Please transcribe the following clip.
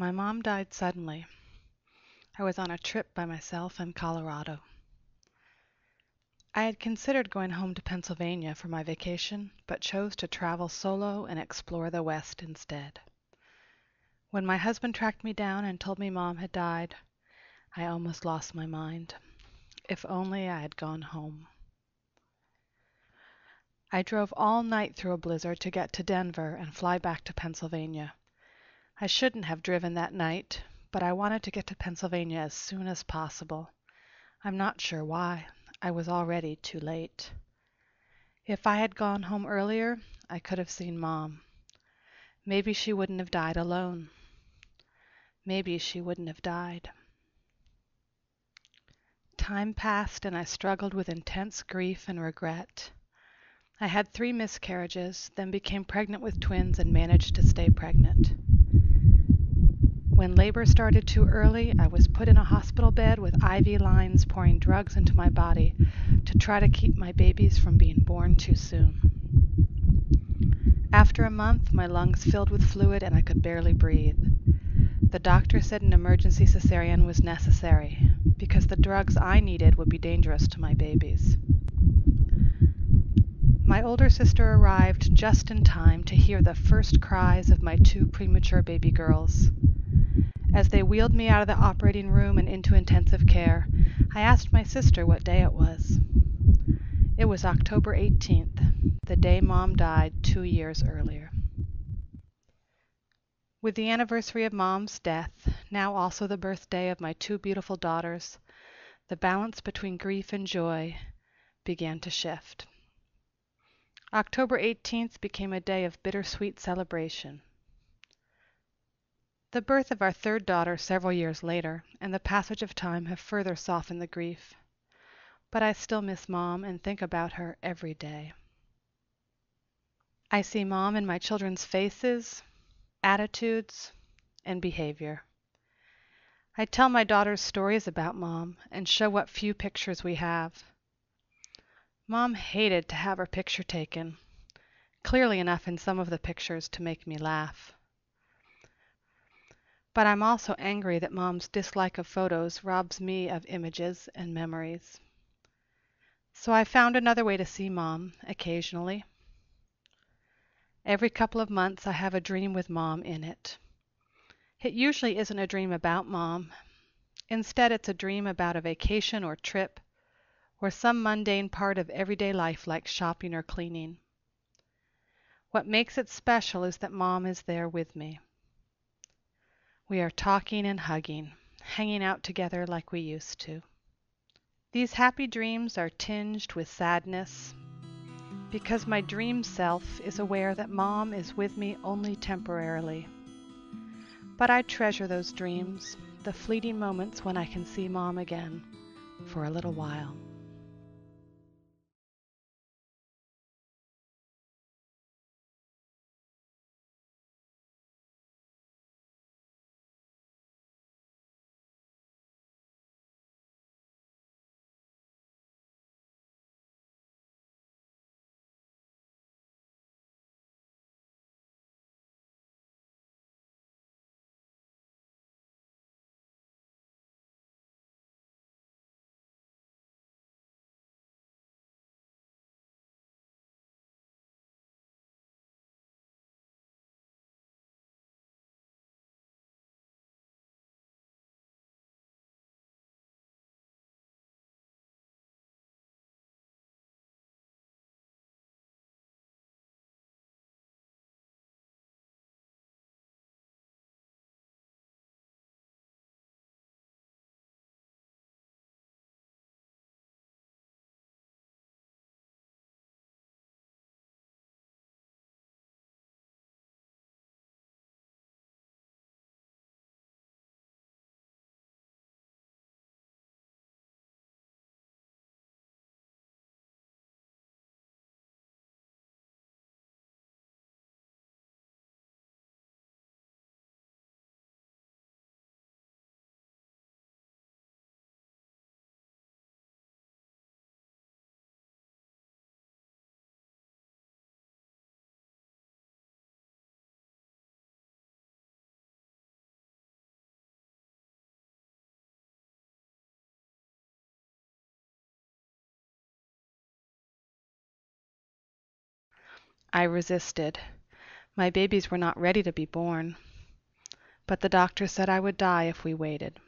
My mom died suddenly. I was on a trip by myself in Colorado. I had considered going home to Pennsylvania for my vacation, but chose to travel solo and explore the West instead. When my husband tracked me down and told me Mom had died, I almost lost my mind. If only I had gone home. I drove all night through a blizzard to get to Denver and fly back to Pennsylvania. I shouldn't have driven that night, but I wanted to get to Pennsylvania as soon as possible. I'm not sure why. I was already too late. If I had gone home earlier, I could have seen Mom. Maybe she wouldn't have died alone. Maybe she wouldn't have died. Time passed and I struggled with intense grief and regret. I had 3 miscarriages, then became pregnant with twins and managed to stay pregnant. When labor started too early, I was put in a hospital bed with IV lines pouring drugs into my body to try to keep my babies from being born too soon. After a month, my lungs filled with fluid and I could barely breathe. The doctor said an emergency cesarean was necessary because the drugs I needed would be dangerous to my babies. My older sister arrived just in time to hear the first cries of my 2 premature baby girls. As they wheeled me out of the operating room and into intensive care, I asked my sister what day it was. It was October 18th, the day Mom died 2 years earlier. With the anniversary of Mom's death, now also the birthday of my 2 beautiful daughters, the balance between grief and joy began to shift. October 18th became a day of bittersweet celebration. The birth of our 3rd daughter several years later and the passage of time have further softened the grief, but I still miss Mom and think about her every day. I see Mom in my children's faces, attitudes, and behavior. I tell my daughters stories about Mom and show what few pictures we have. Mom hated to have her picture taken, clearly enough in some of the pictures to make me laugh. But I'm also angry that Mom's dislike of photos robs me of images and memories. So I found another way to see Mom occasionally. Every couple of months I have a dream with Mom in it. It usually isn't a dream about Mom. Instead, it's a dream about a vacation or trip, or some mundane part of everyday life like shopping or cleaning. What makes it special is that Mom is there with me. We are talking and hugging, hanging out together like we used to. These happy dreams are tinged with sadness because my dream self is aware that Mom is with me only temporarily. But I treasure those dreams, the fleeting moments when I can see Mom again for a little while. I resisted. My babies were not ready to be born, but the doctor said I would die if we waited.